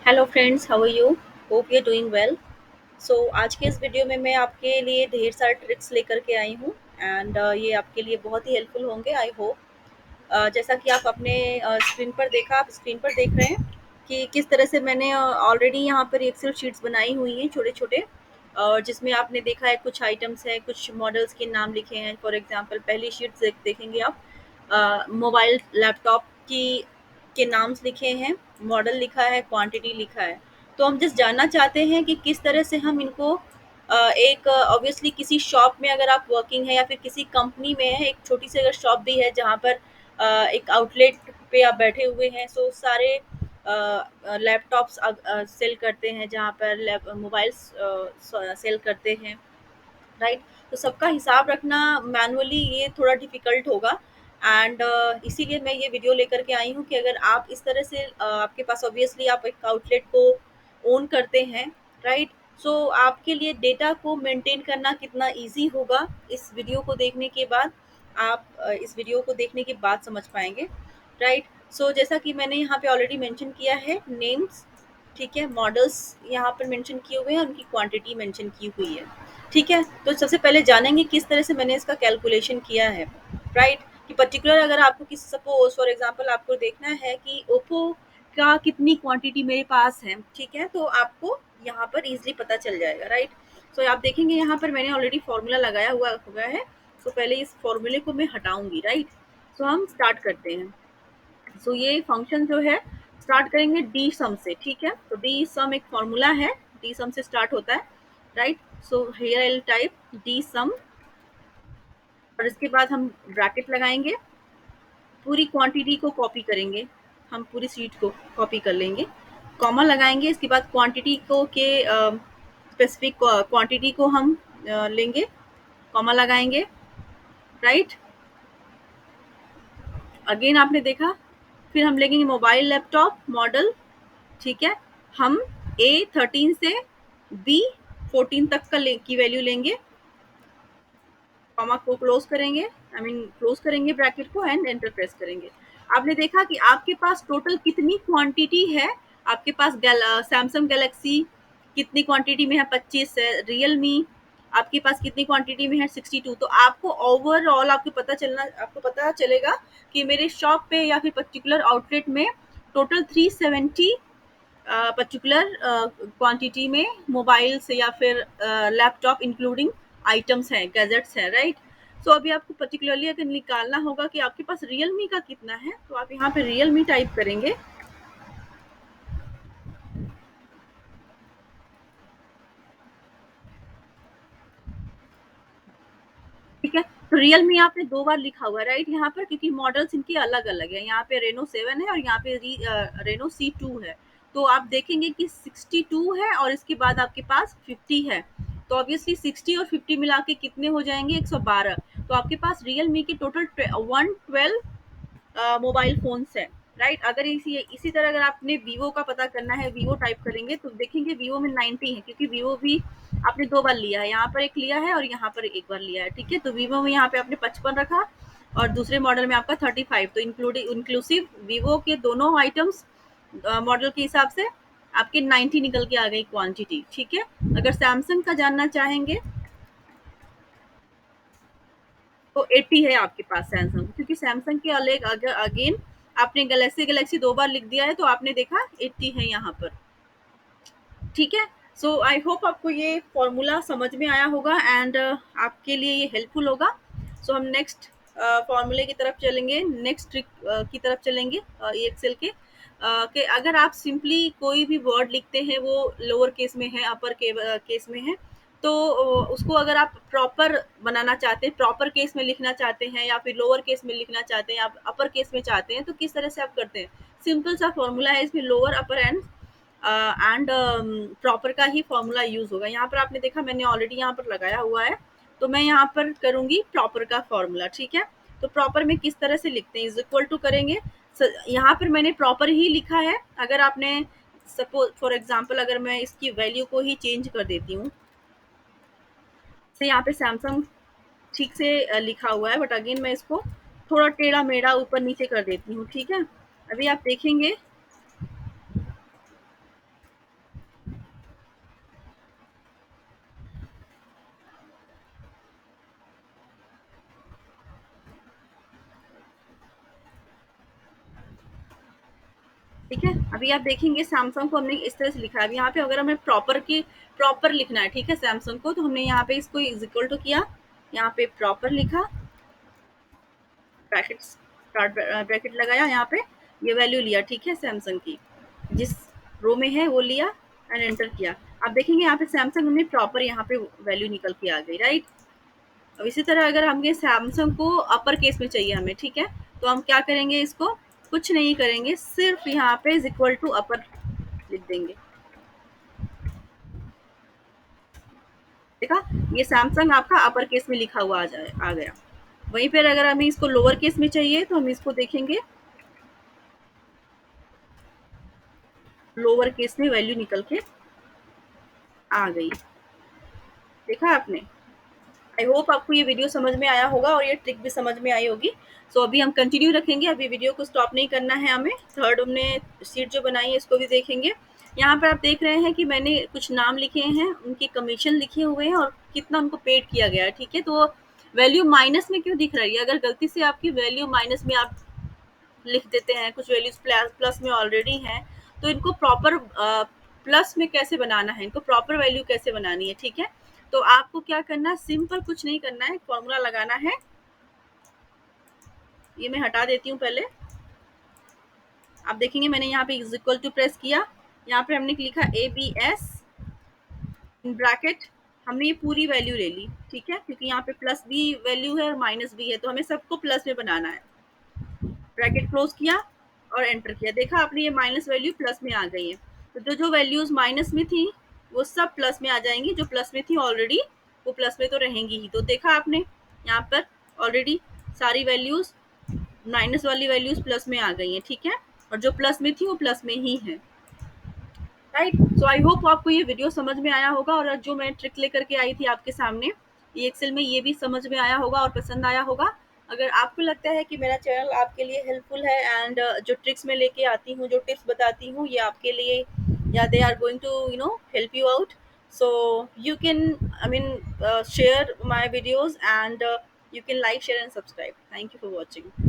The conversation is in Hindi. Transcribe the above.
Hello friends, how are you? Hope you doing well. So आज के इस वीडियो में मैं आपके लिए ढेर सारे ट्रिक्स लेकर के आई हूँ एंड ये आपके लिए बहुत ही हेल्पफुल होंगे, आई होप। जैसा कि आप अपने स्क्रीन पर देखा, आप स्क्रीन पर देख रहे हैं कि किस तरह से मैंने ऑलरेडी यहाँ पर एक्सेल शीट्स बनाई हुई हैं छोटे छोटे, और जिसमें आपने देखा है कुछ आइटम्स हैं, कुछ मॉडल्स के नाम लिखे हैं। फॉर एग्जांपल पहली शीट देखेंगे आप, मोबाइल लैपटॉप की के नाम्स लिखे हैं, मॉडल लिखा है, क्वांटिटी लिखा है। तो हम जस्ट जानना चाहते हैं कि किस तरह से हम इनको एक ऑब्वियसली किसी शॉप में अगर आप वर्किंग है या फिर किसी कंपनी में है, एक छोटी सी अगर शॉप भी है जहाँ पर एक आउटलेट पे आप बैठे हुए हैं, सो सारे लैपटॉप्स सेल करते हैं, जहाँ पर मोबाइल्स सेल करते हैं, राइट। तो सबका हिसाब रखना मैनुअली ये थोड़ा डिफिकल्ट होगा एंड इसीलिए मैं ये वीडियो लेकर के आई हूँ कि अगर आप इस तरह से आपके पास ऑब्वियसली आप एक आउटलेट को ओन करते हैं, राइट। सो आपके लिए डेटा को मेंटेन करना कितना इजी होगा, इस वीडियो को देखने के बाद आप इस वीडियो को देखने के बाद समझ पाएंगे, राइट। सो जैसा कि मैंने यहाँ पे ऑलरेडी मेंशन किया है नेम्स, ठीक है, मॉडल्स यहाँ पर मेंशन किए हुए हैं, उनकी क्वांटिटी मेंशन की हुई है, ठीक है। तो सबसे पहले जानेंगे किस तरह से मैंने इसका कैलकुलेशन किया है, राइट। कि पर्टिकुलर अगर आपको किसी सपोज फॉर एग्जांपल आपको देखना है कि ओप्पो का कितनी क्वांटिटी मेरे पास है, ठीक है, तो आपको यहाँ पर इजीली पता चल जाएगा, राइट। सो आप देखेंगे यहाँ पर मैंने ऑलरेडी फॉर्मूला लगाया हुआ है। तो पहले इस फॉर्मूले को मैं हटाऊंगी, राइट। सो हम स्टार्ट करते हैं। सो ये फंक्शन जो है, स्टार्ट करेंगे डी सम से, ठीक है। तो डी सम एक फॉर्मूला है, डी सम से स्टार्ट होता है, right. So here I will type the sum, और इसके बाद हम ब्रैकेट लगाएंगे, पूरी क्वांटिटी को कॉपी करेंगे, हम पूरी सीट को कॉपी कर लेंगे, कॉमा लगाएंगे, इसके बाद क्वांटिटी को के स्पेसिफिक क्वांटिटी को हम लेंगे, कॉमा लगाएंगे, राइट। अगेन आपने देखा, फिर हम लेंगे मोबाइल लैपटॉप मॉडल, ठीक है। हम A13 से B14 तक की वैल्यू लेंगे, कॉमा को क्लोज करेंगे, आई मीन क्लोज करेंगे ब्रैकेट को एंड एंटर प्रेस करेंगे। आपने देखा कि आपके पास टोटल कितनी क्वांटिटी है। आपके पास सैमसंग गैलेक्सी कितनी क्वांटिटी में है, 25 है। रियलमी आपके पास कितनी क्वांटिटी में है, 62। तो आपको ओवरऑल आपको पता चलेगा कि मेरे शॉप पे या फिर पर्टिकुलर आउटलेट में टोटल 370 पर्टिकुलर क्वांटिटी में मोबाइल्स या फिर लैपटॉप इंक्लूडिंग आइटम्स हैं, गैजेट्स हैं, राइट। सो अभी आपको पर्टिकुलरली अगर निकालना होगा कि आपके पास रियलमी का कितना है, तो आप यहाँ पे रियलमी टाइप करेंगे, ठीक है। तो रियलमी आपने दो बार लिखा हुआ है, राइट, यहाँ पर, क्योंकि मॉडल्स इनकी अलग अलग है। यहाँ पे रेनो 7 है और यहाँ पे रेनो C2 है। तो आप देखेंगे कि 62 है और इसके बाद आपके पास 50 है। तो ऑब्वियसली 60 और 50 मिला के कितने हो जाएंगे, 112। तो आपके पास रियलमी के टोटल 112 मोबाइल फोन्स है, राइट। अगर इसी तरह अगर आपने वीवो का पता करना है, वीवो टाइप करेंगे तो देखेंगे वीवो में 90 है, क्योंकि वीवो भी आपने दो बार लिया है, यहाँ पर एक लिया है और यहाँ पर एक बार लिया है, ठीक है। तो वीवो में यहाँ पे आपने 55 रखा और दूसरे मॉडल में आपका 35। तो इंक्लूसिव वीवो के दोनों आइटम्स मॉडल के हिसाब से आपके 90 निकल के आ गई क्वांटिटी, ठीक है। अगर सैमसंग का जानना चाहेंगे तो 80 है आपके पास सैमसंग, क्योंकि सैमसंग के अलग अगर अगेन आपने गैलेक्सी दो बार लिख दिया है, तो आपने देखा 80 है यहाँ पर, ठीक है। सो आई होप आपको ये फॉर्मूला समझ में आया होगा एंड आपके लिए ये हेल्पफुल होगा। सो हम नेक्स्ट फॉर्मूले की तरफ चलेंगे, नेक्स्ट ट्रिक की तरफ चलेंगे एक्सेल के, कि अगर आप सिंपली कोई भी वर्ड लिखते हैं वो लोअर केस में है, अपर केस में है, तो उसको अगर आप प्रॉपर बनाना चाहते हैं, प्रॉपर केस में लिखना चाहते हैं या फिर लोअर केस में लिखना चाहते हैं, आप अपर केस में चाहते हैं, तो किस तरह से आप करते हैं। सिंपल सा फॉर्मूला है, इसमें लोअर अपर एंड प्रॉपर का ही फॉर्मूला यूज होगा। यहाँ पर आपने देखा मैंने ऑलरेडी यहाँ पर लगाया हुआ है, तो मैं यहाँ पर करूंगी प्रॉपर का फॉर्मूला, ठीक है। तो प्रॉपर में किस तरह से लिखते हैं, इज इक्वल टू करेंगे। यहाँ पर मैंने प्रॉपर ही लिखा है। अगर आपने सपोज फॉर एग्जांपल अगर मैं इसकी वैल्यू को ही चेंज कर देती हूँ, तो यहाँ पे सैमसंग ठीक से लिखा हुआ है, बट अगेन मैं इसको थोड़ा टेढ़ा मेढ़ा ऊपर नीचे कर देती हूँ, ठीक है। अभी आप देखेंगे ठीक है, अभी आप देखेंगे सैमसंग को हमने इस तरह से लिखा है। अब यहाँ पे अगर हमें प्रॉपर लिखना है, ठीक है, सैमसंग को, तो हमने यहाँ पे इसको इज इक्वल टू किया, यहाँ पे प्रॉपर लिखा, ब्रैकेट स्टार्ट ब्रैकेट लगाया, यहाँ पे ये वैल्यू लिया, ठीक है, सैमसंग की जिस रो में है वो लिया एंड एंटर किया। आप देखेंगे यहाँ पे सैमसंग में प्रॉपर यहाँ पे वैल्यू निकल के आ गई, राइट। अब इसी तरह अगर हमें सैमसंग को अपर केस में चाहिए हमें, ठीक है, तो हम क्या करेंगे, इसको कुछ नहीं करेंगे, सिर्फ यहाँ पे इज इक्वल टू अपर लिख देंगे। देखा, ये सैमसंग आपका अपर केस में लिखा हुआ आ गया। वहीं पर अगर हमें इसको लोअर केस में चाहिए तो हम इसको देखेंगे, लोअर केस में वैल्यू निकल के आ गई। देखा आपने। आई होप आपको ये वीडियो समझ में आया होगा और ये ट्रिक भी समझ में आई होगी। सो अभी हम कंटिन्यू रखेंगे, अभी वीडियो को स्टॉप नहीं करना है हमें। थर्ड हमने शीट जो बनाई है इसको भी देखेंगे। यहाँ पर आप देख रहे हैं कि मैंने कुछ नाम लिखे हैं, उनके कमीशन लिखे हुए हैं और कितना उनको पेड किया गया है, ठीक है। तो वैल्यू माइनस में क्यों दिख रही है? अगर गलती से आपकी वैल्यू माइनस में आप लिख देते हैं, कुछ वैल्यूज प्लस में ऑलरेडी हैं, तो इनको प्रॉपर प्लस में कैसे बनाना है, इनको प्रॉपर वैल्यू कैसे बनानी है, ठीक है। तो आपको क्या करना है, सिंपल कुछ नहीं करना है, फॉर्मूला लगाना है। ये मैं हटा देती हूँ पहले। आप देखेंगे मैंने यहाँ पे इज इक्वल टू प्रेस किया, यहाँ पे हमने लिखा ABS इन ब्रैकेट, हमने ये पूरी वैल्यू ले ली, ठीक है, क्योंकि यहाँ पे प्लस भी वैल्यू है और माइनस भी है, तो हमें सबको प्लस में बनाना है। ब्रैकेट क्लोज किया और एंटर किया। देखा आपने, ये माइनस वैल्यू प्लस में आ गई है। तो जो जो वैल्यूज माइनस में थी वो सब प्लस में आ जाएंगी, जो प्लस में थी ऑलरेडी वो प्लस में तो रहेंगी ही। तो देखा आपने, यहाँ पर ऑलरेडी सारी वैल्यूज, माइनस वाली वैल्यूज प्लस में आ गई हैं, ठीक है, और जो प्लस में थी वो प्लस में ही है, राइट। सो आई होप आपको ये वीडियो समझ में आया होगा और जो मैं ट्रिक लेकर के आई थी आपके सामने, ये एक्सेल में ये भी समझ में आया होगा और पसंद आया होगा। अगर आपको लगता है कि मेरा चैनल आपके लिए हेल्पफुल है एंड जो ट्रिक्स मैं लेके आती हूँ, जो टिप्स बताती हूँ, ये आपके लिए, या they are going to help you out, so you can, I mean, share my videos and you can like, share and subscribe. Thank you for watching.